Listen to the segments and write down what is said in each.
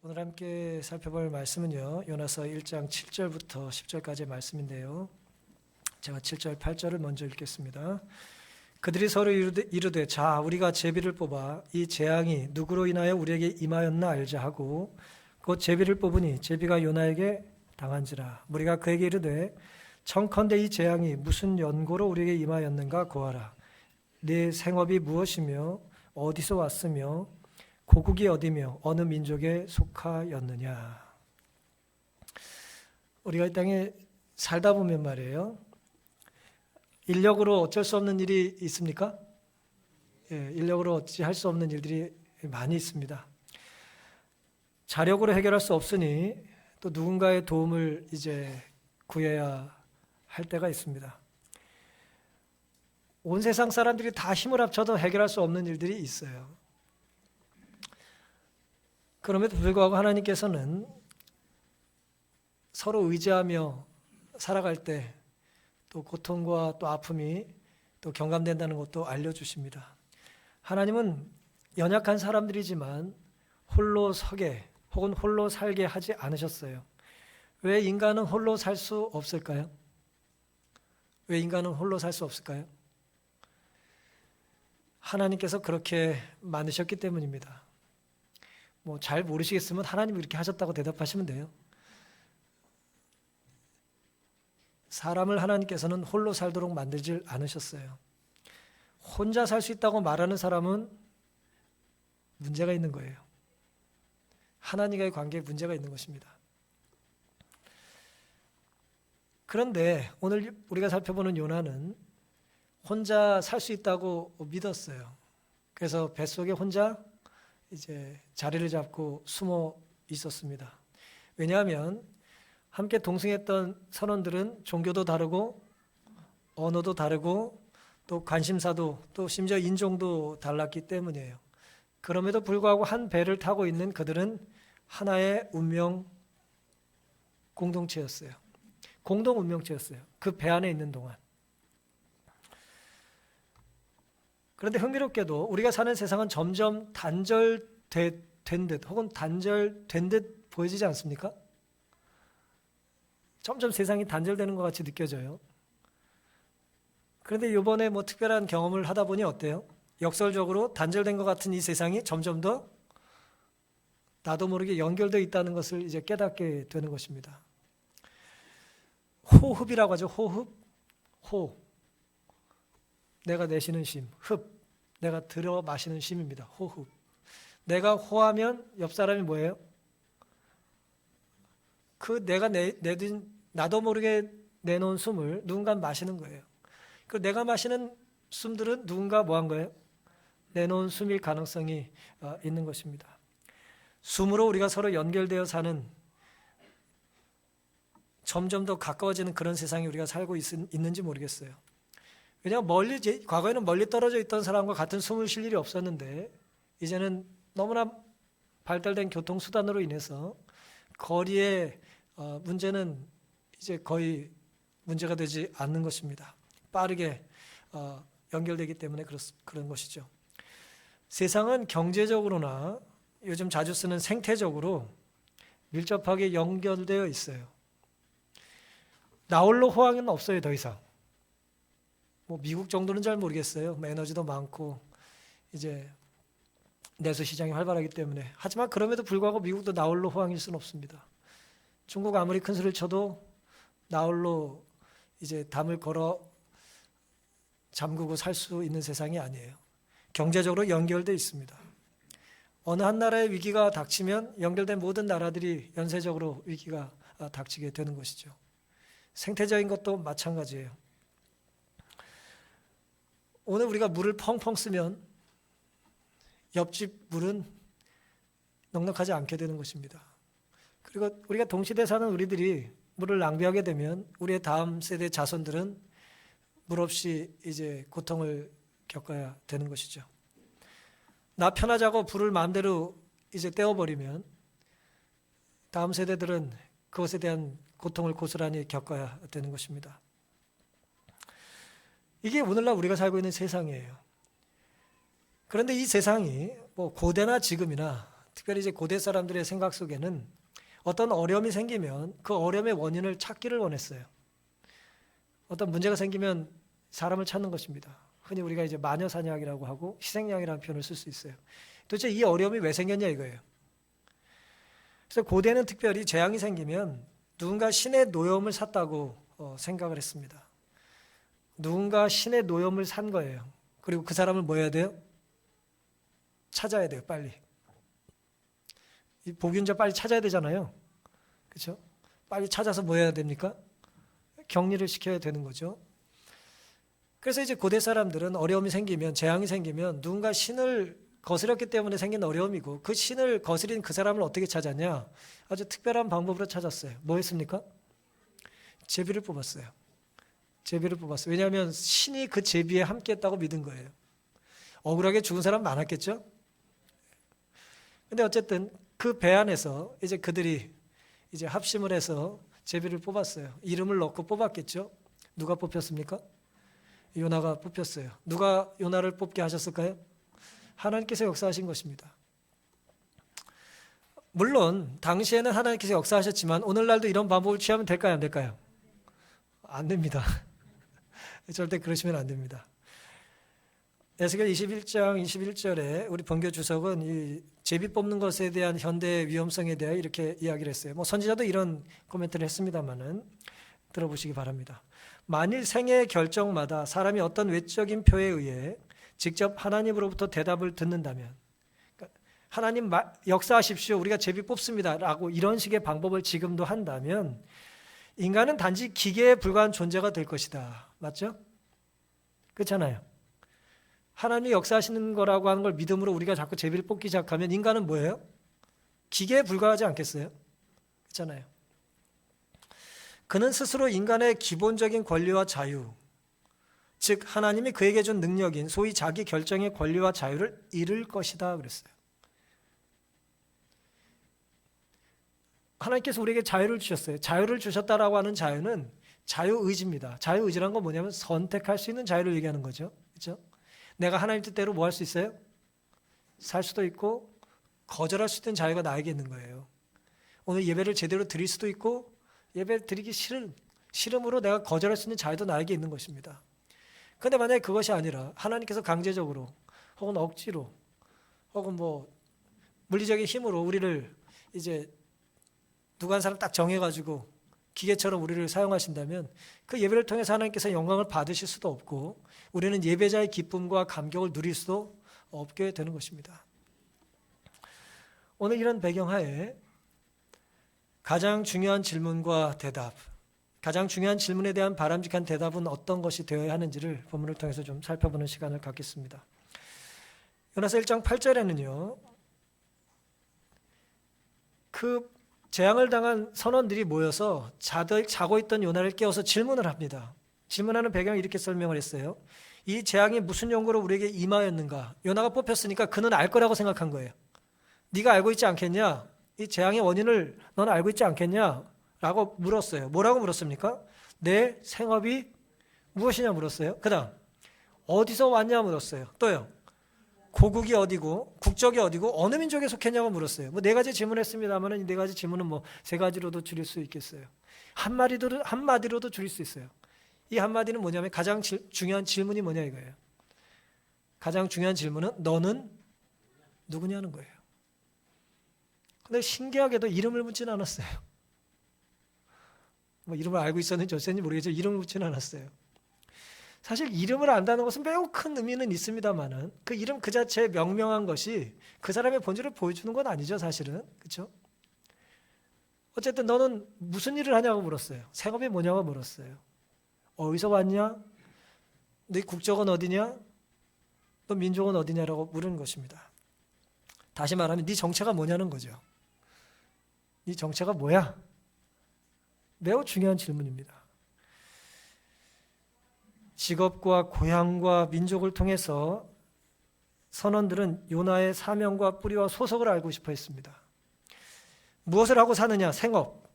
오늘 함께 살펴볼 말씀은요, 요나서 1장 7절부터 10절까지의 말씀인데요. 제가 7절, 8절을 먼저 읽겠습니다. 그들이 서로 이르되 자, 우리가 제비를 뽑아 이 재앙이 누구로 인하여 우리에게 임하였나 알자 하고 곧 제비를 뽑으니 제비가 요나에게 당한지라. 무리가 그에게 이르되 청컨대 이 재앙이 무슨 연고로 우리에게 임하였는가 고하라. 네 생업이 무엇이며 어디서 왔으며 고국이 어디며 어느 민족에 속하였느냐. 우리가 이 땅에 살다 보면 말이에요, 인력으로 어쩔 수 없는 일이 있습니까? 인력으로 어찌할 수 없는 일들이 많이 있습니다. 자력으로 해결할 수 없으니 또 누군가의 도움을 이제 구해야 할 때가 있습니다. 온 세상 사람들이 다 힘을 합쳐도 해결할 수 없는 일들이 있어요. 그럼에도 불구하고 하나님께서는 서로 의지하며 살아갈 때 또 고통과 또 아픔이 또 경감된다는 것도 알려주십니다. 하나님은 연약한 사람들이지만 홀로 서게 혹은 홀로 살게 하지 않으셨어요. 왜 인간은 홀로 살 수 없을까요? 왜 인간은 홀로 살 수 없을까요? 하나님께서 그렇게 만드셨기 때문입니다. 뭐 잘 모르시겠으면 하나님이 이렇게 하셨다고 대답하시면 돼요. 사람을 하나님께서는 홀로 살도록 만들지 않으셨어요. 혼자 살 수 있다고 말하는 사람은 문제가 있는 거예요. 하나님과의 관계에 문제가 있는 것입니다. 그런데 오늘 우리가 살펴보는 요나는 혼자 살 수 있다고 믿었어요. 그래서 뱃속에 혼자 이제 자리를 잡고 숨어 있었습니다. 왜냐하면 함께 동승했던 선원들은 종교도 다르고 언어도 다르고 또 관심사도 또 심지어 인종도 달랐기 때문이에요. 그럼에도 불구하고 한 배를 타고 있는 그들은 하나의 운명 공동체였어요. 공동 운명체였어요. 그 배 안에 있는 동안. 그런데 흥미롭게도 우리가 사는 세상은 점점 단절된 듯 혹은 단절된 듯 보여지지 않습니까? 점점 세상이 단절되는 것 같이 느껴져요. 그런데 이번에 뭐 특별한 경험을 하다 보니 어때요? 역설적으로 단절된 것 같은 이 세상이 점점 더 나도 모르게 연결되어 있다는 것을 이제 깨닫게 되는 것입니다. 호흡이라고 하죠. 호흡. 호. 내가 내쉬는 쉼. 흡. 내가 들어 마시는 쉼입니다. 호흡. 내가 호하면 옆 사람이 뭐예요? 그 내가 내든 나도 모르게 내놓은 숨을 누군가 마시는 거예요. 그 내가 마시는 숨들은 누군가 뭐 한 거예요? 내놓은 숨일 가능성이 있는 것입니다. 숨으로 우리가 서로 연결되어 사는, 점점 더 가까워지는 그런 세상에 우리가 살고 있는지 모르겠어요. 왜냐하면 과거에는 멀리 떨어져 있던 사람과 같은 숨을 쉴 일이 없었는데 이제는 너무나 발달된 교통수단으로 인해서 거리의 문제는 이제 거의 문제가 되지 않는 것입니다. 빠르게 연결되기 때문에 그런 것이죠. 세상은 경제적으로나 요즘 자주 쓰는 생태적으로 밀접하게 연결되어 있어요. 나홀로 호황은 없어요, 더 이상. 뭐 미국 정도는 잘 모르겠어요. 에너지도 많고 이제 내수 시장이 활발하기 때문에. 하지만 그럼에도 불구하고 미국도 나홀로 호황일 수는 없습니다. 중국 아무리 큰 소리를 쳐도 나홀로 이제 담을 걸어 잠그고 살 수 있는 세상이 아니에요. 경제적으로 연결되어 있습니다. 어느 한 나라의 위기가 닥치면 연결된 모든 나라들이 연쇄적으로 위기가 닥치게 되는 것이죠. 생태적인 것도 마찬가지예요. 오늘 우리가 물을 펑펑 쓰면 옆집 물은 넉넉하지 않게 되는 것입니다. 그리고 우리가 동시대에 사는 우리들이 물을 낭비하게 되면 우리의 다음 세대 자손들은 물 없이 이제 고통을 겪어야 되는 것이죠. 나 편하자고 불을 마음대로 이제 떼어버리면 다음 세대들은 그것에 대한 고통을 고스란히 겪어야 되는 것입니다. 이게 오늘날 우리가 살고 있는 세상이에요. 그런데 이 세상이 뭐 고대나 지금이나 특별히 이제 고대 사람들의 생각 속에는 어떤 어려움이 생기면 그 어려움의 원인을 찾기를 원했어요. 어떤 문제가 생기면 사람을 찾는 것입니다. 흔히 우리가 이제 마녀사냥이라고 하고 희생양이라는 표현을 쓸 수 있어요. 도대체 이 어려움이 왜 생겼냐 이거예요. 그래서 고대는 특별히 재앙이 생기면 누군가 신의 노여움을 샀다고 생각을 했습니다. 누군가 신의 노여움을 산 거예요. 그리고 그 사람을 뭐 해야 돼요? 찾아야 돼요, 빨리. 이 복균자 빨리 찾아야 되잖아요. 그렇죠? 빨리 찾아서 뭐 해야 됩니까? 격리를 시켜야 되는 거죠. 그래서 이제 고대 사람들은 어려움이 생기면, 재앙이 생기면 누군가 신을 거스렸기 때문에 생긴 어려움이고, 그 신을 거스린 그 사람을 어떻게 찾았냐? 아주 특별한 방법으로 찾았어요. 뭐 했습니까? 제비를 뽑았어요. 제비를 뽑았어요. 왜냐하면 신이 그 제비에 함께했다고 믿은 거예요. 억울하게 죽은 사람 많았겠죠? 근데 어쨌든 그 배 안에서 이제 그들이 이제 합심을 해서 제비를 뽑았어요. 이름을 넣고 뽑았겠죠? 누가 뽑혔습니까? 요나가 뽑혔어요. 누가 요나를 뽑게 하셨을까요? 하나님께서 역사하신 것입니다. 물론 당시에는 하나님께서 역사하셨지만 오늘날도 이런 방법을 취하면 될까요? 안 될까요? 안 됩니다. 절대 그러시면 안 됩니다. 에스겔 21장 21절에 우리 번교 주석은 이 제비 뽑는 것에 대한 현대의 위험성에 대해 이렇게 이야기를 했어요. 뭐 선지자도 이런 코멘트를 했습니다만은 들어보시기 바랍니다. 만일 생애의 결정마다 사람이 어떤 외적인 표에 의해 직접 하나님으로부터 대답을 듣는다면, 그러니까 하나님 역사하십시오, 우리가 제비 뽑습니다 라고 이런 식의 방법을 지금도 한다면 인간은 단지 기계에 불과한 존재가 될 것이다. 맞죠? 그렇잖아요. 하나님이 역사하시는 거라고 하는 걸 믿음으로 우리가 자꾸 제비를 뽑기 시작하면 인간은 뭐예요? 기계에 불과하지 않겠어요? 그렇잖아요. 그는 스스로 인간의 기본적인 권리와 자유, 즉 하나님이 그에게 준 능력인 소위 자기 결정의 권리와 자유를 잃을 것이다 그랬어요. 하나님께서 우리에게 자유를 주셨어요. 자유를 주셨다라고 하는 자유는 자유의지입니다. 자유의지란 건 뭐냐면 선택할 수 있는 자유를 얘기하는 거죠. 그렇죠? 내가 하나님 뜻대로 뭐 할 수 있어요? 살 수도 있고 거절할 수 있는 자유가 나에게 있는 거예요. 오늘 예배를 제대로 드릴 수도 있고 예배 드리기 싫음으로 내가 거절할 수 있는 자유도 나에게 있는 것입니다. 그런데 만약에 그것이 아니라 하나님께서 강제적으로 혹은 억지로 혹은 뭐 물리적인 힘으로 우리를 이제 누가 한 사람 딱 정해가지고 기계처럼 우리를 사용하신다면 그 예배를 통해서 하나님께서 영광을 받으실 수도 없고 우리는 예배자의 기쁨과 감격을 누릴 수도 없게 되는 것입니다. 오늘 이런 배경하에 가장 중요한 질문과 대답, 가장 중요한 질문에 대한 바람직한 대답은 어떤 것이 되어야 하는지를 본문을 통해서 좀 살펴보는 시간을 갖겠습니다. 요나서 1장 8절에는요. 그 재앙을 당한 선원들이 모여서 자고 있던 요나를 깨워서 질문을 합니다. 질문하는 배경을 이렇게 설명을 했어요. 이 재앙이 무슨 용고로 우리에게 임하였는가? 요나가 뽑혔으니까 그는 알 거라고 생각한 거예요. 네가 알고 있지 않겠냐? 이 재앙의 원인을 넌 알고 있지 않겠냐? 라고 물었어요. 뭐라고 물었습니까? 내 생업이 무엇이냐 물었어요. 그 다음 어디서 왔냐 물었어요. 또요. 고국이 어디고 국적이 어디고 어느 민족에 속했냐고 물었어요. 뭐 네 가지 질문했습니다만 이 네 가지 질문은 뭐 세 가지로도 줄일 수 있겠어요. 한마디로도 줄일 수 있어요. 이 한마디는 뭐냐면 가장 중요한 질문이 뭐냐 이거예요. 가장 중요한 질문은 너는 누구냐는 거예요. 근데 신기하게도 이름을 묻지는 않았어요. 뭐 이름을 알고 있었는지 어쨌는지 모르겠지만 이름을 묻지는 않았어요. 사실 이름을 안다는 것은 매우 큰 의미는 있습니다만은 그 이름 그 자체에 명명한 것이 그 사람의 본질을 보여주는 건 아니죠, 사실은. 그렇죠? 어쨌든 너는 무슨 일을 하냐고 물었어요. 생업이 뭐냐고 물었어요. 어디서 왔냐? 네 국적은 어디냐? 너 민족은 어디냐라고 물은 것입니다. 다시 말하면 네 정체가 뭐냐는 거죠. 네 정체가 뭐야? 매우 중요한 질문입니다. 직업과 고향과 민족을 통해서 선원들은 요나의 사명과 뿌리와 소속을 알고 싶어 했습니다. 무엇을 하고 사느냐? 생업.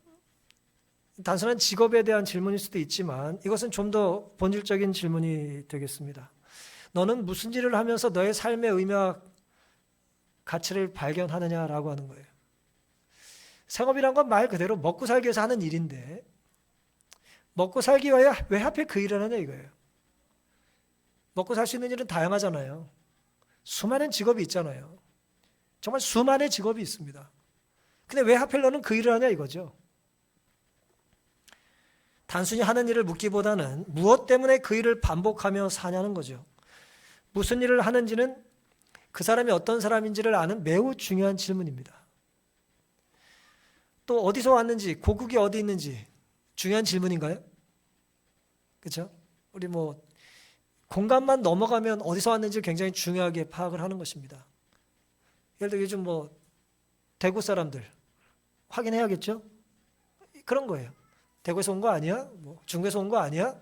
단순한 직업에 대한 질문일 수도 있지만 이것은 좀 더 본질적인 질문이 되겠습니다. 너는 무슨 일을 하면서 너의 삶의 의미와 가치를 발견하느냐라고 하는 거예요. 생업이란 건 말 그대로 먹고 살기 위해서 하는 일인데 먹고 살기 위해 왜 하필 그 일을 하냐 이거예요. 먹고 살 수 있는 일은 다양하잖아요. 수많은 직업이 있잖아요. 정말 수많은 직업이 있습니다. 근데 왜 하필 너는 그 일을 하냐 이거죠. 단순히 하는 일을 묻기보다는 무엇 때문에 그 일을 반복하며 사냐는 거죠. 무슨 일을 하는지는 그 사람이 어떤 사람인지를 아는 매우 중요한 질문입니다. 또 어디서 왔는지, 고국이 어디 있는지 중요한 질문인가요? 그렇죠? 우리 공간만 넘어가면 어디서 왔는지 굉장히 중요하게 파악을 하는 것입니다. 예를 들어 요즘 대구 사람들 확인해야겠죠? 그런 거예요. 대구에서 온 거 아니야? 중국에서 온 거 아니야?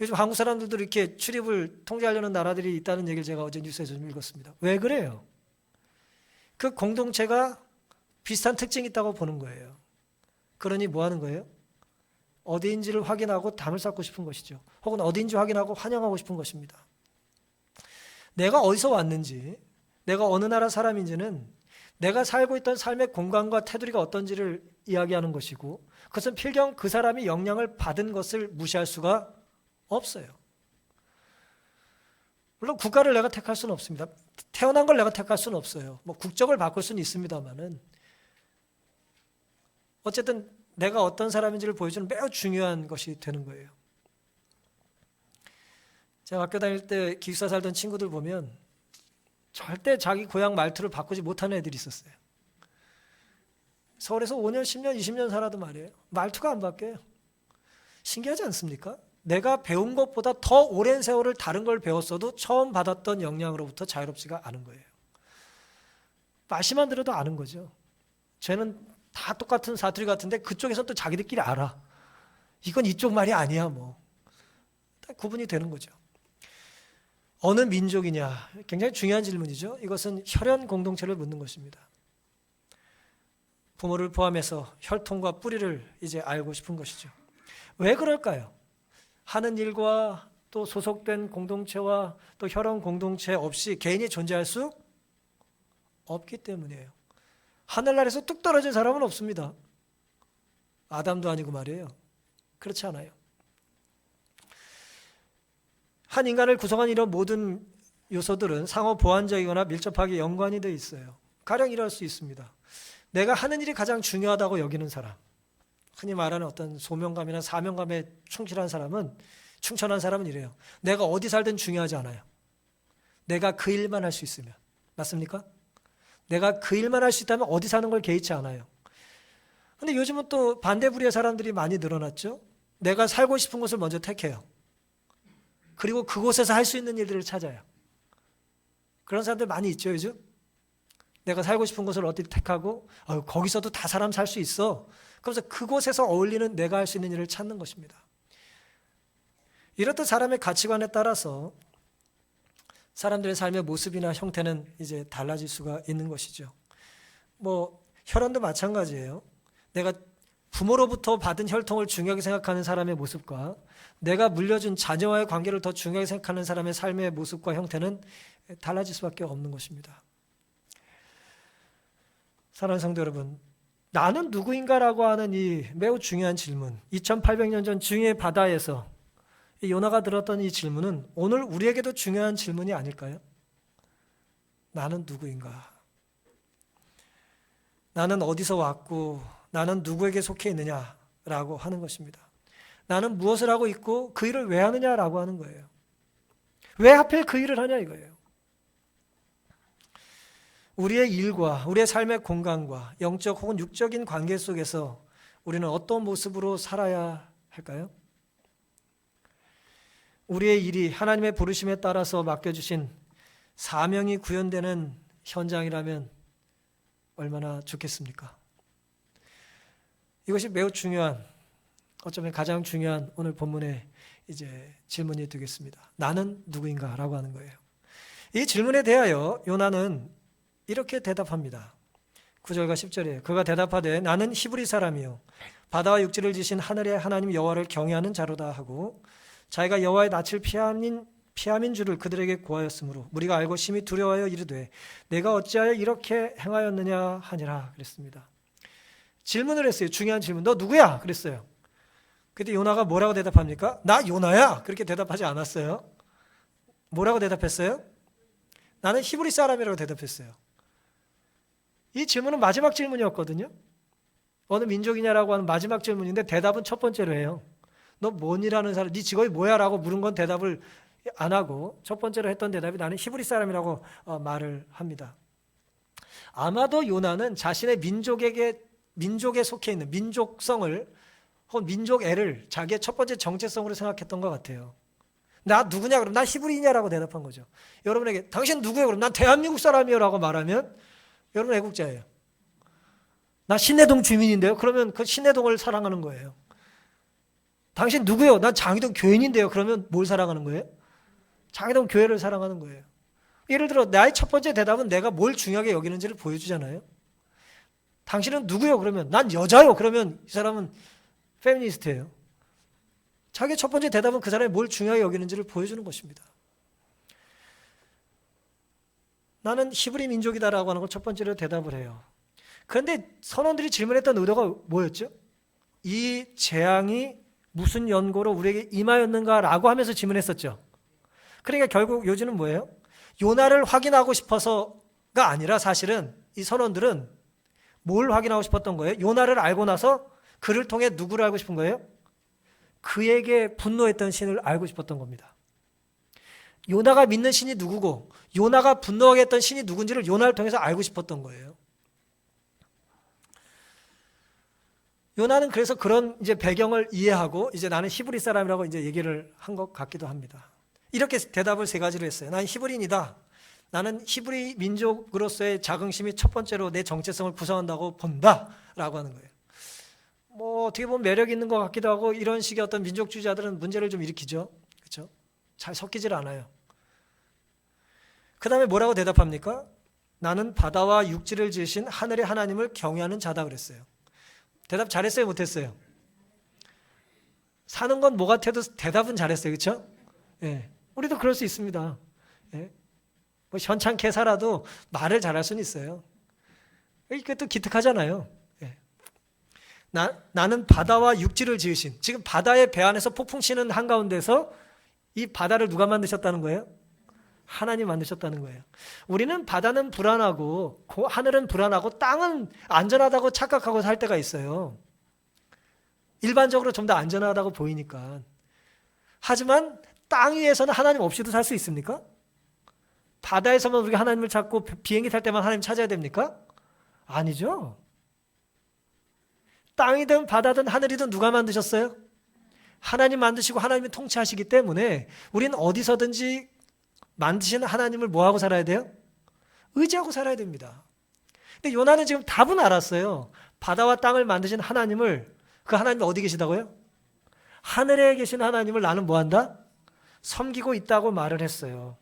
요즘 한국 사람들도 이렇게 출입을 통제하려는 나라들이 있다는 얘기를 제가 어제 뉴스에서 좀 읽었습니다. 왜 그래요? 그 공동체가 비슷한 특징이 있다고 보는 거예요. 그러니 뭐 하는 거예요? 어디인지를 확인하고 담을 쌓고 싶은 것이죠. 혹은 어디인지 확인하고 환영하고 싶은 것입니다. 내가 어디서 왔는지, 내가 어느 나라 사람인지는 내가 살고 있던 삶의 공간과 테두리가 어떤지를 이야기하는 것이고, 그것은 필경 그 사람이 영향을 받은 것을 무시할 수가 없어요. 물론 국가를 내가 택할 수는 없습니다. 태어난 걸 내가 택할 수는 없어요. 국적을 바꿀 수는 있습니다만은 어쨌든 내가 어떤 사람인지를 보여주는 매우 중요한 것이 되는 거예요. 제가 학교 다닐 때 기숙사 살던 친구들 보면 절대 자기 고향 말투를 바꾸지 못하는 애들이 있었어요. 서울에서 5년, 10년, 20년 살아도 말이에요. 말투가 안 바뀌어요. 신기하지 않습니까? 내가 배운 것보다 더 오랜 세월을 다른 걸 배웠어도 처음 받았던 영향으로부터 자유롭지가 않은 거예요. 말씨만 들어도 아는 거죠. 쟤는 다 똑같은 사투리 같은데 그쪽에서는 또 자기들끼리 알아. 이건 이쪽 말이 아니야 딱 구분이 되는 거죠. 어느 민족이냐? 굉장히 중요한 질문이죠. 이것은 혈연 공동체를 묻는 것입니다. 부모를 포함해서 혈통과 뿌리를 이제 알고 싶은 것이죠. 왜 그럴까요? 하는 일과 또 소속된 공동체와 또 혈연 공동체 없이 개인이 존재할 수 없기 때문이에요. 하늘나라에서 뚝 떨어진 사람은 없습니다. 아담도 아니고 말이에요. 그렇지 않아요. 한 인간을 구성한 이런 모든 요소들은 상호 보완적이거나 밀접하게 연관이 되어 있어요. 가령 이럴 수 있습니다. 내가 하는 일이 가장 중요하다고 여기는 사람, 흔히 말하는 어떤 소명감이나 사명감에 충실한 사람은, 충천한 사람은 이래요. 내가 어디 살든 중요하지 않아요. 내가 그 일만 할 수 있으면. 맞습니까? 내가 그 일만 할 수 있다면 어디 사는 걸 개의치 않아요. 근데 요즘은 또 반대부류의 사람들이 많이 늘어났죠. 내가 살고 싶은 곳을 먼저 택해요. 그리고 그곳에서 할 수 있는 일들을 찾아요. 그런 사람들 많이 있죠, 요즘? 내가 살고 싶은 곳을 어디 택하고 거기서도 다 사람 살 수 있어. 그러면서 그곳에서 어울리는 내가 할 수 있는 일을 찾는 것입니다. 이렇듯 사람의 가치관에 따라서 사람들의 삶의 모습이나 형태는 이제 달라질 수가 있는 것이죠. 혈연도 마찬가지예요. 내가 부모로부터 받은 혈통을 중요하게 생각하는 사람의 모습과 내가 물려준 자녀와의 관계를 더 중요하게 생각하는 사람의 삶의 모습과 형태는 달라질 수밖에 없는 것입니다. 사랑하는 성도 여러분, 나는 누구인가라고 하는 이 매우 중요한 질문, 2800년 전 증오의 바다에서 요나가 들었던 이 질문은 오늘 우리에게도 중요한 질문이 아닐까요? 나는 누구인가? 나는 어디서 왔고 나는 누구에게 속해 있느냐라고 하는 것입니다. 나는 무엇을 하고 있고 그 일을 왜 하느냐라고 하는 거예요. 왜 하필 그 일을 하냐 이거예요. 우리의 일과 우리의 삶의 공간과 영적 혹은 육적인 관계 속에서 우리는 어떤 모습으로 살아야 할까요? 우리의 일이 하나님의 부르심에 따라서 맡겨주신 사명이 구현되는 현장이라면 얼마나 좋겠습니까? 이것이 매우 중요한, 어쩌면 가장 중요한 오늘 본문의 이제 질문이 되겠습니다. 나는 누구인가? 라고 하는 거예요. 이 질문에 대하여 요나는 이렇게 대답합니다. 9절과 10절에 그가 대답하되 나는 히브리 사람이요 바다와 육지를 지신 하늘의 하나님 여호와를 경외하는 자로다 하고 자기가 여호와의 낯을 피함인 피함인 줄을 그들에게 고하였으므로 무리가 알고 심히 두려워하여 이르되 내가 어찌하여 이렇게 행하였느냐 하니라 그랬습니다. 질문을 했어요. 중요한 질문. 너 누구야? 그랬어요. 그때 요나가 뭐라고 대답합니까? 나 요나야. 그렇게 대답하지 않았어요. 뭐라고 대답했어요? 나는 히브리 사람이라고 대답했어요. 이 질문은 마지막 질문이었거든요. 어느 민족이냐라고 하는 마지막 질문인데 대답은 첫 번째로 해요. 너 뭔이라는 사람, 네 직업이 뭐야? 라고 물은 건 대답을 안 하고 첫 번째로 했던 대답이 나는 히브리 사람이라고 말을 합니다. 아마도 요나는 자신의 민족에 속해 있는 민족성을 혹은 민족애를 자기의 첫 번째 정체성으로 생각했던 것 같아요. 나 누구냐? 그럼 나 히브리냐라고 대답한 거죠. 여러분에게 당신 누구예요? 그럼 난 대한민국 사람이요 라고 말하면 여러분 애국자예요. 나 신내동 주민인데요. 그러면 그 신내동을 사랑하는 거예요. 당신 누구예요? 난 장희동 교인인데요. 그러면 뭘 사랑하는 거예요? 장희동 교회를 사랑하는 거예요. 예를 들어 나의 첫 번째 대답은 내가 뭘 중요하게 여기는지를 보여주잖아요. 당신은 누구요? 그러면 난 여자요. 그러면 이 사람은 페미니스트예요. 자기의 첫 번째 대답은 그 사람이 뭘 중요하게 여기는지를 보여주는 것입니다. 나는 히브리 민족이다라고 하는 걸 첫 번째로 대답을 해요. 그런데 선원들이 질문했던 의도가 뭐였죠? 이 재앙이 무슨 연고로 우리에게 임하였는가라고 하면서 질문했었죠. 그러니까 결국 요지는 뭐예요? 요나를 확인하고 싶어서가 아니라 사실은 이 선원들은 뭘 확인하고 싶었던 거예요? 요나를 알고 나서 그를 통해 누구를 알고 싶은 거예요? 그에게 분노했던 신을 알고 싶었던 겁니다. 요나가 믿는 신이 누구고 요나가 분노하게 했던 신이 누군지를 요나를 통해서 알고 싶었던 거예요. 요나는 그래서 그런 이제 배경을 이해하고 이제 나는 히브리 사람이라고 이제 얘기를 한 것 같기도 합니다. 이렇게 대답을 세 가지로 했어요. 나는 히브리인이다. 나는 히브리 민족으로서의 자긍심이 첫 번째로 내 정체성을 구성한다고 본다라고 하는 거예요. 뭐 어떻게 보면 매력 있는 것 같기도 하고 이런 식의 어떤 민족주의자들은 문제를 좀 일으키죠. 그렇죠? 잘 섞이질 않아요. 그 다음에 뭐라고 대답합니까? 나는 바다와 육지를 지으신 하늘의 하나님을 경외하는 자다 그랬어요. 대답 잘했어요? 못했어요? 사는 건 뭐 같아도 대답은 잘했어요. 그렇죠? 예. 우리도 그럴 수 있습니다. 예. 뭐 현찮게 살아도 말을 잘할 수는 있어요. 이게 또 기특하잖아요. 예. 나는 바다와 육지를 지으신, 지금 바다의 배 안에서 폭풍 치는 한가운데서 이 바다를 누가 만드셨다는 거예요? 하나님 만드셨다는 거예요. 우리는 바다는 불안하고 하늘은 불안하고 땅은 안전하다고 착각하고 살 때가 있어요. 일반적으로 좀 더 안전하다고 보이니까. 하지만 땅 위에서는 하나님 없이도 살 수 있습니까? 바다에서만 우리가 하나님을 찾고 비행기 탈 때만 하나님 찾아야 됩니까? 아니죠. 땅이든 바다든 하늘이든 누가 만드셨어요? 하나님 만드시고 하나님이 통치하시기 때문에 우리는 어디서든지 만드시는 하나님을 뭐하고 살아야 돼요? 의지하고 살아야 됩니다. 근데 요나는 지금 답은 알았어요. 바다와 땅을 만드신 하나님을, 그 하나님이 어디 계시다고요? 하늘에 계신 하나님을 나는 뭐한다? 섬기고 있다고 말을 했어요.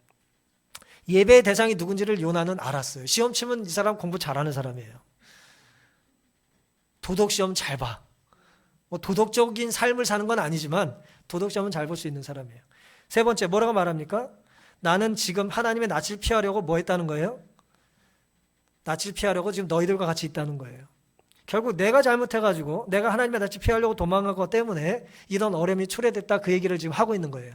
예배의 대상이 누군지를 요나는 알았어요. 시험 치면 이 사람 공부 잘하는 사람이에요. 도덕시험 잘 봐. 뭐 도덕적인 삶을 사는 건 아니지만 도덕시험은 잘 볼 수 있는 사람이에요. 세 번째, 뭐라고 말합니까? 나는 지금 하나님의 낯을 피하려고 뭐 했다는 거예요? 낯을 피하려고 지금 너희들과 같이 있다는 거예요. 결국 내가 잘못해가지고 내가 하나님의 낯을 피하려고 도망간 것 때문에 이런 어려움이 초래됐다, 그 얘기를 지금 하고 있는 거예요.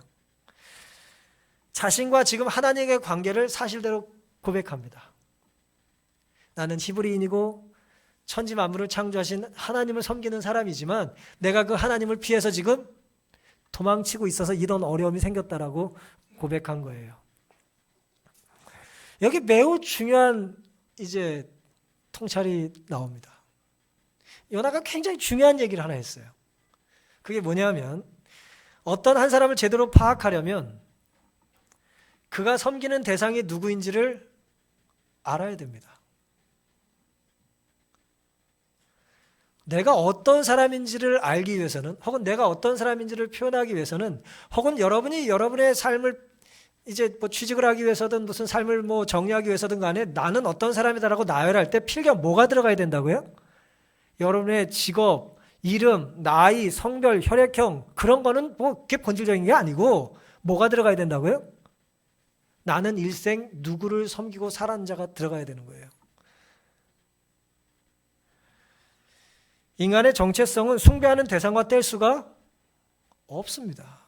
자신과 지금 하나님의 관계를 사실대로 고백합니다. 나는 히브리인이고 천지 만물을 창조하신 하나님을 섬기는 사람이지만 내가 그 하나님을 피해서 지금 도망치고 있어서 이런 어려움이 생겼다라고 고백한 거예요. 여기 매우 중요한 이제 통찰이 나옵니다. 요나가 굉장히 중요한 얘기를 하나 했어요. 그게 뭐냐면 어떤 한 사람을 제대로 파악하려면 그가 섬기는 대상이 누구인지를 알아야 됩니다. 내가 어떤 사람인지를 알기 위해서는, 혹은 내가 어떤 사람인지를 표현하기 위해서는, 혹은 여러분이 여러분의 삶을 이제 뭐 취직을 하기 위해서든 무슨 삶을 뭐 정리하기 위해서든 간에 나는 어떤 사람이다라고 나열할 때 필경 뭐가 들어가야 된다고요? 여러분의 직업, 이름, 나이, 성별, 혈액형, 그런 거는 뭐 그렇게 본질적인 게 아니고 뭐가 들어가야 된다고요? 나는 일생 누구를 섬기고 살았는 자가 들어가야 되는 거예요. 인간의 정체성은 숭배하는 대상과 뗄 수가 없습니다.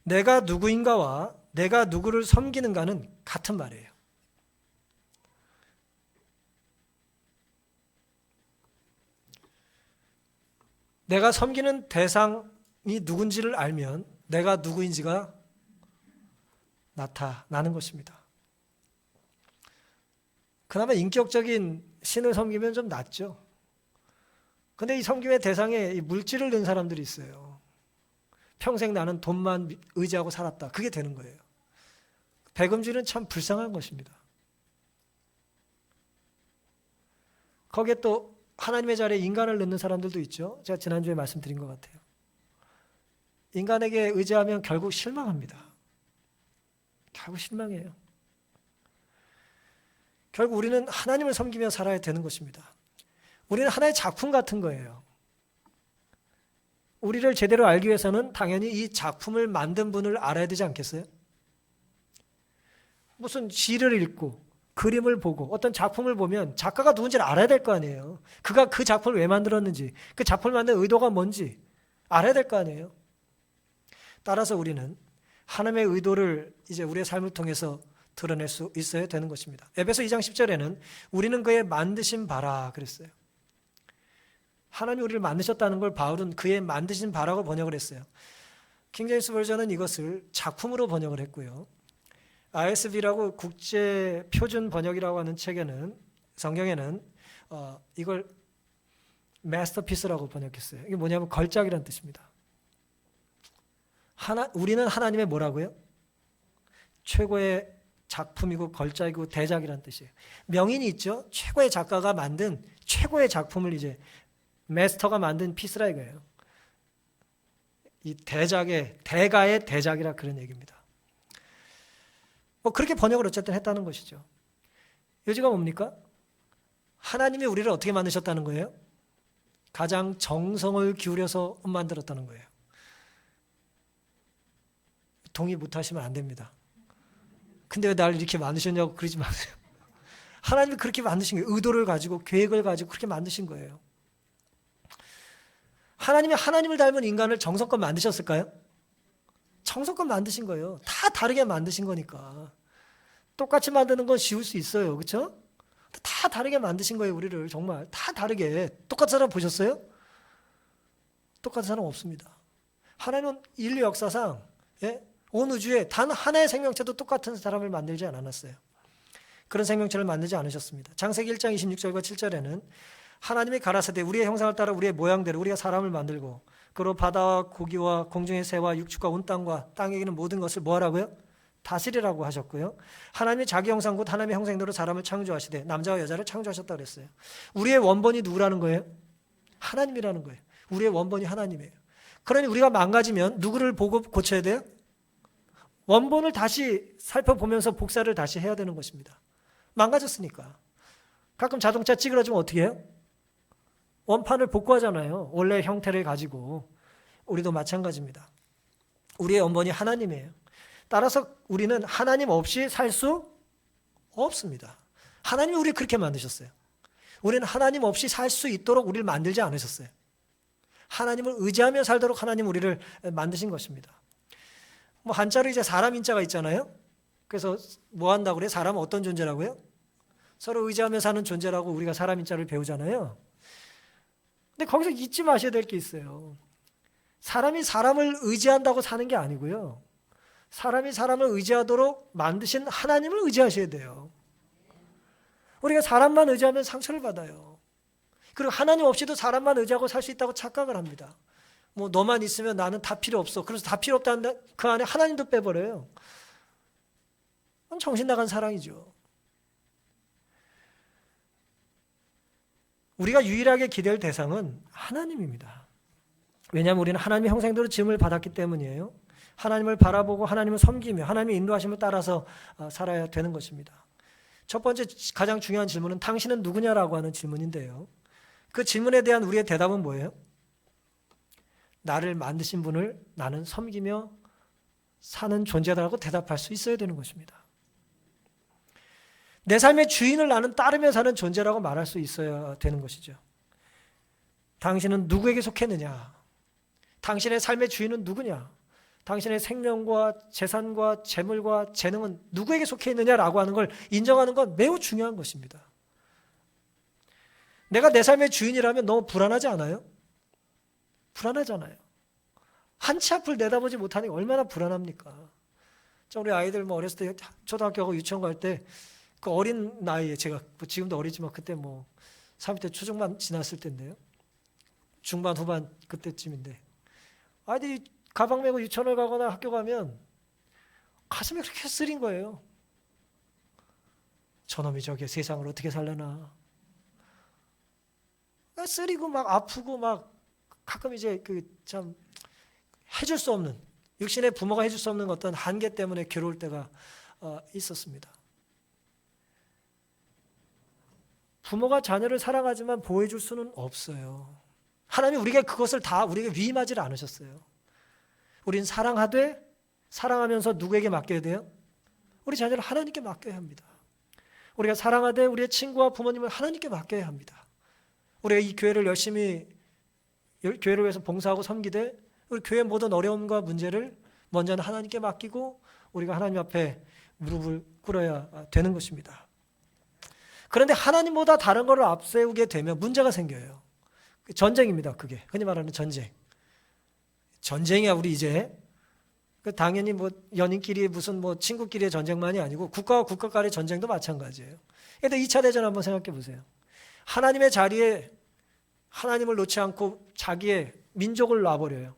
내가 누구인가와 내가 누구를 섬기는가는 같은 말이에요. 내가 섬기는 대상이 누군지를 알면 내가 누구인지가 나타나는 것입니다. 그나마 인격적인 신을 섬기면 좀 낫죠. 근데 이 섬김의 대상에 이 물질을 넣은 사람들이 있어요. 평생 나는 돈만 의지하고 살았다. 그게 되는 거예요. 배금주의는 참 불쌍한 것입니다. 거기에 또 하나님의 자리에 인간을 넣는 사람들도 있죠. 제가 지난주에 말씀드린 것 같아요. 인간에게 의지하면 결국 실망합니다. 결국 실망해요. 결국 우리는 하나님을 섬기며 살아야 되는 것입니다. 우리는 하나의 작품 같은 거예요. 우리를 제대로 알기 위해서는 당연히 이 작품을 만든 분을 알아야 되지 않겠어요? 무슨 시를 읽고 그림을 보고 어떤 작품을 보면 작가가 누군지를 알아야 될 거 아니에요. 그가 그 작품을 왜 만들었는지, 그 작품을 만든 의도가 뭔지 알아야 될 거 아니에요. 따라서 우리는 하나님의 의도를 이제 우리의 삶을 통해서 드러낼 수 있어야 되는 것입니다. 에베소 2장 10절에는 우리는 그의 만드신 바라 그랬어요. 하나님이 우리를 만드셨다는 걸 바울은 그의 만드신 바라고 번역을 했어요. 킹제임스 버전은 이것을 작품으로 번역을 했고요. ISB라고 국제 표준 번역이라고 하는 책에는 성경에는 이걸 마스터피스라고 번역했어요. 이게 뭐냐면 걸작이라는 뜻입니다. 우리는 하나님의 뭐라고요? 최고의 작품이고 걸작이고 대작이라는 뜻이에요. 명인이 있죠. 최고의 작가가 만든 최고의 작품을 이제 마스터가 만든 피스라 이거예요. 이 대작의 대가의 대작이라 그런 얘기입니다. 그렇게 번역을 어쨌든 했다는 것이죠. 요지가 뭡니까? 하나님이 우리를 어떻게 만드셨다는 거예요? 가장 정성을 기울여서 만들었다는 거예요. 동의 못하시면 안 됩니다. 근데 왜 나를 이렇게 만드셨냐고 그러지 마세요. 하나님이 그렇게 만드신 거예요. 의도를 가지고 계획을 가지고 그렇게 만드신 거예요. 하나님이 하나님을 닮은 인간을 정성껏 만드셨을까요? 정성껏 만드신 거예요. 다 다르게 만드신 거니까. 똑같이 만드는 건 쉬울 수 있어요. 그렇죠? 다 다르게 만드신 거예요. 우리를 정말 다 다르게. 똑같은 사람 보셨어요? 똑같은 사람 없습니다. 하나님은 인류 역사상 온 우주에 단 하나의 생명체도 똑같은 사람을 만들지 않았어요. 그런 생명체를 만들지 않으셨습니다. 창세기 1장 26절과 7절에는 하나님이 가라사대 우리의 형상을 따라 우리의 모양대로 우리가 사람을 만들고 그로 바다와 고기와 공중의 새와 육축과 온 땅과 땅에 있는 모든 것을 뭐하라고요? 다스리라고 하셨고요. 하나님이 자기 형상 곧 하나님의 형상대로 사람을 창조하시되 남자와 여자를 창조하셨다고 그랬어요. 우리의 원본이 누구라는 거예요? 하나님이라는 거예요. 우리의 원본이 하나님이에요. 그러니 우리가 망가지면 누구를 보고 고쳐야 돼요? 원본을 다시 살펴보면서 복사를 다시 해야 되는 것입니다. 망가졌으니까. 가끔 자동차 찌그러지면 어떻게 해요? 원판을 복구하잖아요. 원래 형태를 가지고. 우리도 마찬가지입니다. 우리의 원본이 하나님이에요. 따라서 우리는 하나님 없이 살 수 없습니다. 하나님이 우리를 그렇게 만드셨어요. 우리는 하나님 없이 살 수 있도록 우리를 만들지 않으셨어요. 하나님을 의지하며 살도록 하나님 우리를 만드신 것입니다. 한자로 이제 사람 인자가 있잖아요. 그래서 뭐 한다고 그래요? 사람은 어떤 존재라고요? 서로 의지하며 사는 존재라고 우리가 사람 인자를 배우잖아요. 근데 거기서 잊지 마셔야 될 게 있어요. 사람이 사람을 의지한다고 사는 게 아니고요. 사람이 사람을 의지하도록 만드신 하나님을 의지하셔야 돼요. 우리가 사람만 의지하면 상처를 받아요. 그리고 하나님 없이도 사람만 의지하고 살 수 있다고 착각을 합니다. 너만 있으면 나는 다 필요 없어. 그래서 다 필요 없다는데 그 안에 하나님도 빼버려요. 그건 정신 나간 사랑이죠. 우리가 유일하게 기댈 대상은 하나님입니다. 왜냐하면 우리는 하나님의 형상대로 지음을 받았기 때문이에요. 하나님을 바라보고 하나님을 섬기며 하나님의 인도하심을 따라서 살아야 되는 것입니다. 첫 번째 가장 중요한 질문은 당신은 누구냐라고 하는 질문인데요. 그 질문에 대한 우리의 대답은 뭐예요? 나를 만드신 분을 나는 섬기며 사는 존재다라고 대답할 수 있어야 되는 것입니다. 내 삶의 주인을 나는 따르며 사는 존재라고 말할 수 있어야 되는 것이죠. 당신은 누구에게 속했느냐? 당신의 삶의 주인은 누구냐? 당신의 생명과 재산과 재물과 재능은 누구에게 속해 있느냐라고 하는 걸 인정하는 건 매우 중요한 것입니다. 내가 내 삶의 주인이라면 너무 불안하지 않아요? 불안하잖아요. 한치 앞을 내다보지 못하니 얼마나 불안합니까? 우리 아이들 어렸을 때 초등학교 가고 유치원 갈 때 그 어린 나이에 제가 지금도 어리지만 그때 30대 초중반 지났을 때인데요. 중반 후반 그때쯤인데 아이들이 가방 메고 유치원을 가거나 학교 가면 가슴이 그렇게 쓰린 거예요. 저놈이 저게 세상을 어떻게 살려나. 쓰리고 막 아프고 막 가끔 이제 참 해줄 수 없는, 육신의 부모가 해줄 수 없는 어떤 한계 때문에 괴로울 때가 있었습니다. 부모가 자녀를 사랑하지만 보호해줄 수는 없어요. 하나님이 우리에게 그것을 다 우리에게 위임하지 않으셨어요. 우린 사랑하되 사랑하면서 누구에게 맡겨야 돼요? 우리 자녀를 하나님께 맡겨야 합니다. 우리가 사랑하되 우리의 친구와 부모님을 하나님께 맡겨야 합니다. 우리가 이 교회를 열심히 교회를 위해서 봉사하고 섬기되 우리 교회의 모든 어려움과 문제를 먼저는 하나님께 맡기고 우리가 하나님 앞에 무릎을 꿇어야 되는 것입니다. 그런데 하나님보다 다른 것을 앞세우게 되면 문제가 생겨요. 전쟁입니다. 그게 흔히 말하는 전쟁. 전쟁이야 우리 이제. 당연히 연인끼리 무슨 친구끼리의 전쟁만이 아니고 국가와 국가 간의 전쟁도 마찬가지예요. 그런데 2차 대전 한번 생각해 보세요. 하나님의 자리에 하나님을 놓지 않고 자기의 민족을 놔버려요.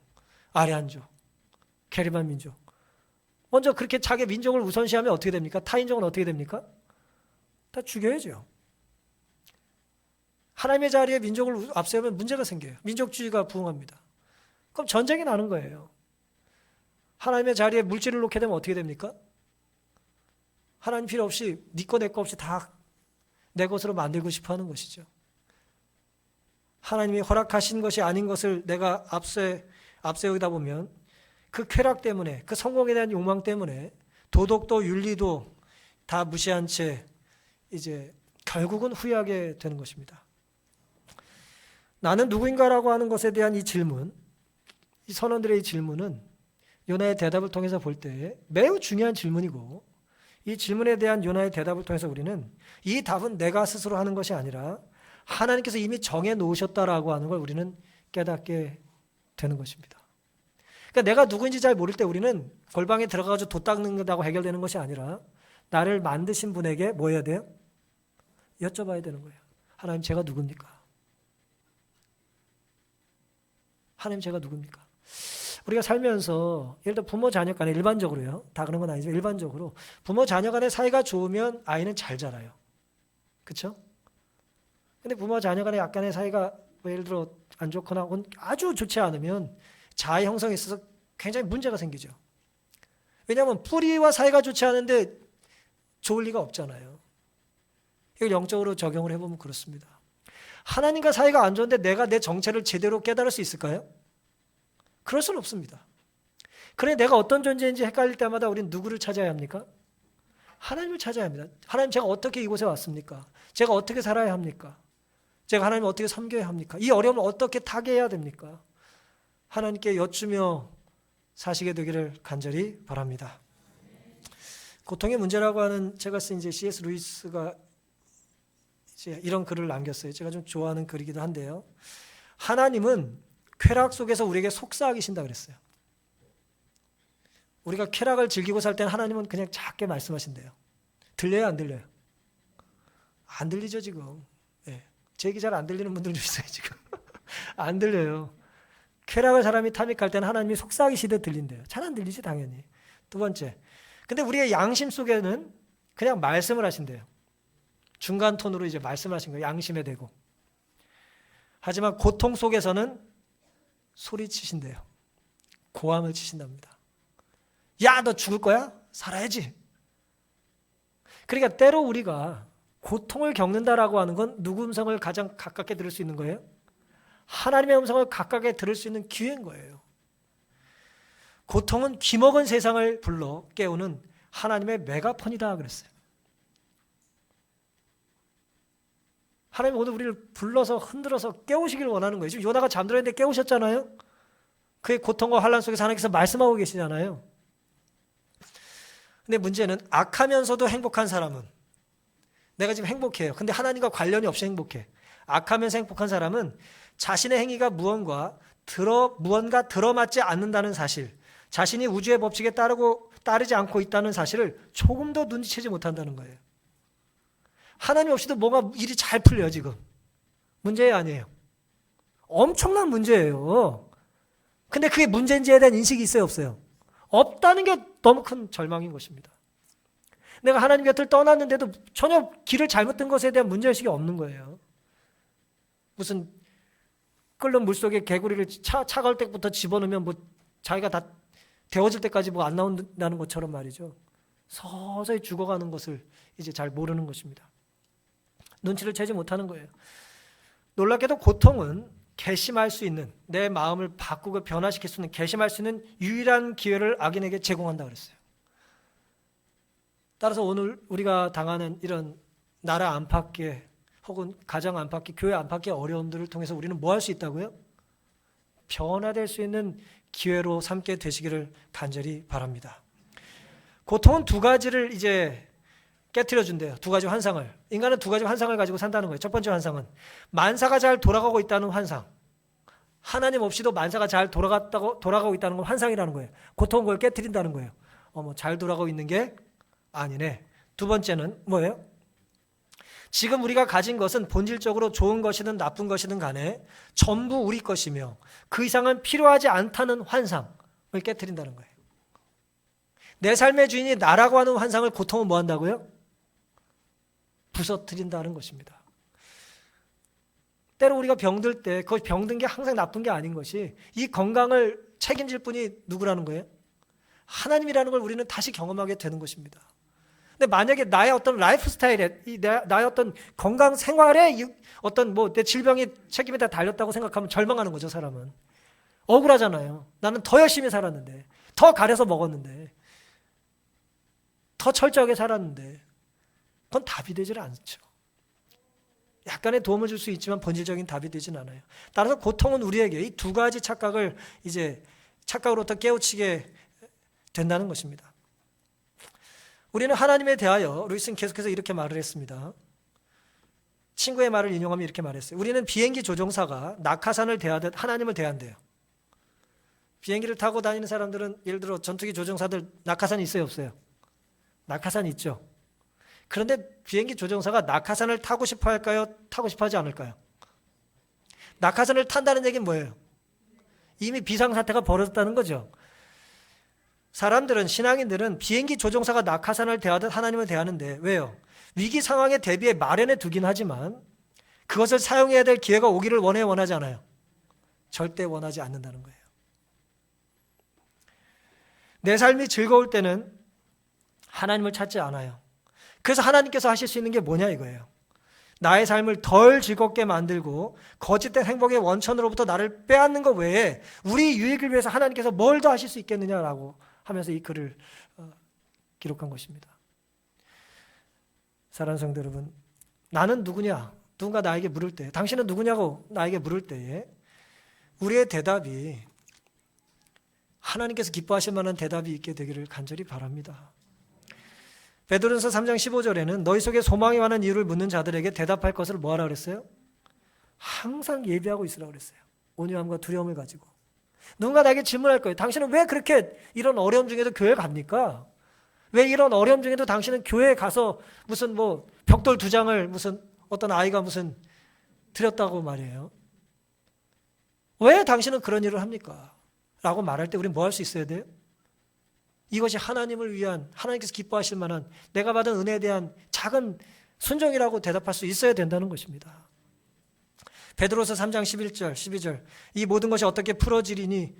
아래한족, 캐리반 민족. 먼저 그렇게 자기 민족을 우선시하면 어떻게 됩니까? 타인족은 어떻게 됩니까? 다 죽여야죠. 하나님의 자리에 민족을 앞세우면 문제가 생겨요. 민족주의가 부흥합니다. 그럼 전쟁이 나는 거예요. 하나님의 자리에 물질을 놓게 되면 어떻게 됩니까? 하나님 필요 없이 네 거 내 거 없이 다 내 것으로 만들고 싶어 하는 것이죠. 하나님이 허락하신 것이 아닌 것을 내가 앞세우다 보면 그 쾌락 때문에, 그 성공에 대한 욕망 때문에 도덕도 윤리도 다 무시한 채 이제 결국은 후회하게 되는 것입니다. 나는 누구인가라고 하는 것에 대한 이 질문, 이 선원들의 이 질문은 요나의 대답을 통해서 볼 때 매우 중요한 질문이고, 이 질문에 대한 요나의 대답을 통해서 우리는 이 답은 내가 스스로 하는 것이 아니라 하나님께서 이미 정해 놓으셨다라고 하는 걸 우리는 깨닫게 되는 것입니다. 그러니까 내가 누구인지 잘 모를 때 우리는 골방에 들어가서 돛 닦는다고 해결되는 것이 아니라 나를 만드신 분에게 뭐 해야 돼요? 여쭤봐야 되는 거예요. 하나님, 제가 누굽니까? 하나님, 제가 누굽니까? 우리가 살면서 예를 들어 부모 자녀 간에 일반적으로요. 다 그런 건 아니지만 일반적으로 부모 자녀 간의 사이가 좋으면 아이는 잘 자라요. 그렇죠? 근데 부모 자녀 간의 약간의 사이가 예를 들어 안 좋거나 아주 좋지 않으면 자아 형성에 있어서 굉장히 문제가 생기죠. 왜냐하면 뿌리와 사이가 좋지 않은데 좋을 리가 없잖아요. 이걸 영적으로 적용을 해보면 그렇습니다. 하나님과 사이가 안 좋은데 내가 내 정체를 제대로 깨달을 수 있을까요? 그럴 수는 없습니다. 그래 내가 어떤 존재인지 헷갈릴 때마다 우리는 누구를 찾아야 합니까? 하나님을 찾아야 합니다. 하나님, 제가 어떻게 이곳에 왔습니까? 제가 어떻게 살아야 합니까? 제가 하나님을 어떻게 섬겨야 합니까? 이 어려움을 어떻게 타개해야 됩니까? 하나님께 여쭈며 사시게 되기를 간절히 바랍니다. 고통의 문제라고 하는 제가 쓴 이제 C.S. 루이스가 이제 이런 글을 남겼어요. 제가 좀 좋아하는 글이기도 한데요. 하나님은 쾌락 속에서 우리에게 속삭이신다 그랬어요. 우리가 쾌락을 즐기고 살 때는 하나님은 그냥 작게 말씀하신대요. 들려요, 안 들려요? 안 들리죠, 지금. 네. 제 얘기 잘 안 들리는 분들도 있어요, 지금. 안 들려요. 쾌락을 사람이 탐닉할 때는 하나님이 속삭이시듯 들린대요. 잘 안 들리지, 당연히. 두 번째. 근데 우리의 양심 속에는 그냥 말씀을 하신대요. 중간 톤으로 이제 말씀하신 거예요. 양심에 대고. 하지만 고통 속에서는 소리치신대요. 고함을 치신답니다. 야, 너 죽을 거야? 살아야지. 그러니까 때로 우리가 고통을 겪는다라고 하는 건 누구 음성을 가장 가깝게 들을 수 있는 거예요? 하나님의 음성을 가깝게 들을 수 있는 기회인 거예요. 고통은 귀먹은 세상을 불러 깨우는 하나님의 메가폰이다 그랬어요. 하나님 오늘 우리를 불러서 흔들어서 깨우시길 원하는 거예요. 지금 요나가 잠들어 있는데 깨우셨잖아요. 그의 고통과 환난 속에서 하나님께서 말씀하고 계시잖아요. 근데 문제는 악하면서도 행복한 사람은, 내가 지금 행복해요. 근데 하나님과 관련이 없이 행복해. 악하면서 행복한 사람은 자신의 행위가 무언가 들어맞지 않는다는 사실, 자신이 우주의 법칙에 따르지 않고 있다는 사실을 조금 더 눈치채지 못한다는 거예요. 하나님 없이도 뭔가 일이 잘 풀려요. 지금 문제 아니에요. 엄청난 문제예요. 근데 그게 문제인지에 대한 인식이 있어요, 없어요? 없다는 게 너무 큰 절망인 것입니다. 내가 하나님 곁을 떠났는데도 전혀 길을 잘못 든 것에 대한 문제의식이 없는 거예요. 무슨 끓는 물속에 개구리를 차가울 때부터 집어넣으면 뭐 자기가 다 데워질 때까지 뭐 안 나온다는 것처럼 말이죠. 서서히 죽어가는 것을 이제 잘 모르는 것입니다. 눈치를 채지 못하는 거예요. 놀랍게도 고통은 괘씸할 수 있는, 내 마음을 바꾸고 변화시킬 수 있는, 괘씸할 수 있는 유일한 기회를 악인에게 제공한다 그랬어요. 따라서 오늘 우리가 당하는 이런 나라 안팎의 혹은 가정 안팎의, 교회 안팎의 어려움들을 통해서 우리는 뭐 할 수 있다고요? 변화될 수 있는 기회로 삼게 되시기를 간절히 바랍니다. 고통은 두 가지를 이제 깨트려 준대요. 두 가지 환상을. 인간은 두 가지 환상을 가지고 산다는 거예요. 첫 번째 환상은 만사가 잘 돌아가고 있다는 환상. 하나님 없이도 만사가 잘 돌아가고 있다는 건 환상이라는 거예요. 고통은 그걸 깨트린다는 거예요. 잘 돌아가고 있는 게 아니네. 두 번째는 뭐예요? 지금 우리가 가진 것은 본질적으로 좋은 것이든 나쁜 것이든 간에 전부 우리 것이며 그 이상은 필요하지 않다는 환상을 깨트린다는 거예요. 내 삶의 주인이 나라고 하는 환상을 고통은 뭐 한다고요? 부서뜨린다는 것입니다. 때로 우리가 병들 때 그 병든 게 항상 나쁜 게 아닌 것이, 이 건강을 책임질 분이 누구라는 거예요? 하나님이라는 걸 우리는 다시 경험하게 되는 것입니다. 근데 만약에 나의 어떤 라이프 스타일에, 나의 어떤 건강 생활에 어떤 내 질병이 책임이 다 달렸다고 생각하면 절망하는 거죠, 사람은. 억울하잖아요. 나는 더 열심히 살았는데, 더 가려서 먹었는데, 더 철저하게 살았는데, 그건 답이 되질 않죠. 약간의 도움을 줄 수 있지만 본질적인 답이 되진 않아요. 따라서 고통은 우리에게 이 두 가지 착각을 이제 착각으로부터 깨우치게 된다는 것입니다. 우리는 하나님에 대하여, 루이스는 계속해서 이렇게 말을 했습니다. 친구의 말을 인용하며 이렇게 말했어요. 우리는 비행기 조종사가 낙하산을 대하듯 하나님을 대한대요. 비행기를 타고 다니는 사람들은 예를 들어 전투기 조종사들 낙하산이 있어요, 없어요? 낙하산이 있죠. 그런데 비행기 조종사가 낙하산을 타고 싶어 할까요? 타고 싶어 하지 않을까요? 낙하산을 탄다는 얘기는 뭐예요? 이미 비상사태가 벌어졌다는 거죠. 사람들은, 신앙인들은 비행기 조종사가 낙하산을 대하듯 하나님을 대하는데, 왜요? 위기 상황에 대비해 마련해 두긴 하지만 그것을 사용해야 될 기회가 오기를 원하지 않아요? 절대 원하지 않는다는 거예요. 내 삶이 즐거울 때는 하나님을 찾지 않아요. 그래서 하나님께서 하실 수 있는 게 뭐냐 이거예요. 나의 삶을 덜 즐겁게 만들고 거짓된 행복의 원천으로부터 나를 빼앗는 것 외에 우리 유익을 위해서 하나님께서 뭘 더 하실 수 있겠느냐라고 하면서 이 글을 기록한 것입니다. 사랑하는 성도 여러분, 나는 누구냐? 누군가 나에게 물을 때, 당신은 누구냐고 나에게 물을 때에 우리의 대답이 하나님께서 기뻐하실 만한 대답이 있게 되기를 간절히 바랍니다. 베드로전서 3장 15절에는 너희 속에 소망이 많은 이유를 묻는 자들에게 대답할 것을 뭐하라 그랬어요? 항상 예비하고 있으라고 그랬어요. 온유함과 두려움을 가지고. 누군가 나에게 질문할 거예요. 당신은 왜 그렇게 이런 어려움 중에도 교회 갑니까? 왜 이런 어려움 중에도 당신은 교회에 가서 무슨 벽돌 2장을 무슨 어떤 아이가 무슨 드렸다고 말이에요. 왜 당신은 그런 일을 합니까? 라고 말할 때 우리는 뭐 할 수 있어야 돼요? 이것이 하나님을 위한, 하나님께서 기뻐하실 만한 내가 받은 은혜에 대한 작은 순종이라고 대답할 수 있어야 된다는 것입니다. 베드로서 3장 11절, 12절 이 모든 것이 어떻게 풀어지리니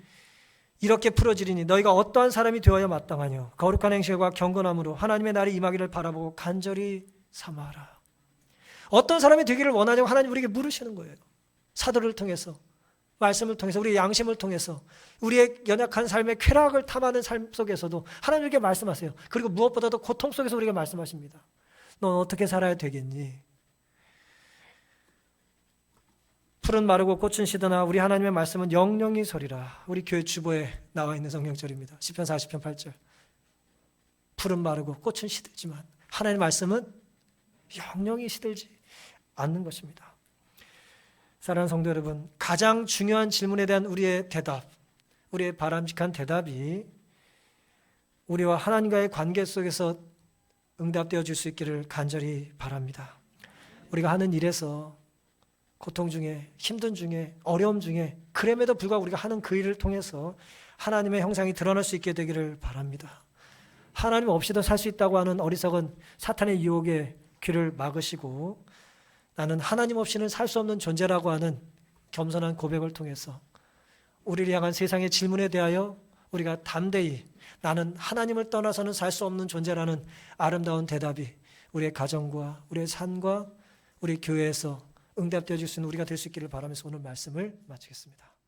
이렇게 풀어지리니 너희가 어떠한 사람이 되어야 마땅하뇨 거룩한 행실과 경건함으로 하나님의 날이 임하기를 바라보고 간절히 삼아라. 어떤 사람이 되기를 원하냐고 하나님 우리에게 물으시는 거예요. 사도를 통해서, 말씀을 통해서, 우리의 양심을 통해서, 우리의 연약한 삶의 쾌락을 탐하는 삶 속에서도 하나님께 말씀하세요. 그리고 무엇보다도 고통 속에서 우리에게 말씀하십니다. 넌 어떻게 살아야 되겠니? 풀은 마르고 꽃은 시드나 우리 하나님의 말씀은 영영이 서리라. 우리 교회 주보에 나와 있는 성경절입니다. 시편 40편 8절. 풀은 마르고 꽃은 시들지만 하나님의 말씀은 영영이 시들지 않는 것입니다. 사랑하는 성도 여러분, 가장 중요한 질문에 대한 우리의 대답, 우리의 바람직한 대답이 우리와 하나님과의 관계 속에서 응답되어 줄 수 있기를 간절히 바랍니다. 우리가 하는 일에서 고통 중에, 힘든 중에, 어려움 중에, 그럼에도 불구하고 우리가 하는 그 일을 통해서 하나님의 형상이 드러날 수 있게 되기를 바랍니다. 하나님 없이도 살 수 있다고 하는 어리석은 사탄의 유혹에 귀를 막으시고, 나는 하나님 없이는 살 수 없는 존재라고 하는 겸손한 고백을 통해서 우리를 향한 세상의 질문에 대하여 우리가 담대히 나는 하나님을 떠나서는 살 수 없는 존재라는 아름다운 대답이 우리의 가정과 우리의 삶과 우리 교회에서 응답되어 줄 수 있는 우리가 될 수 있기를 바라면서 오늘 말씀을 마치겠습니다.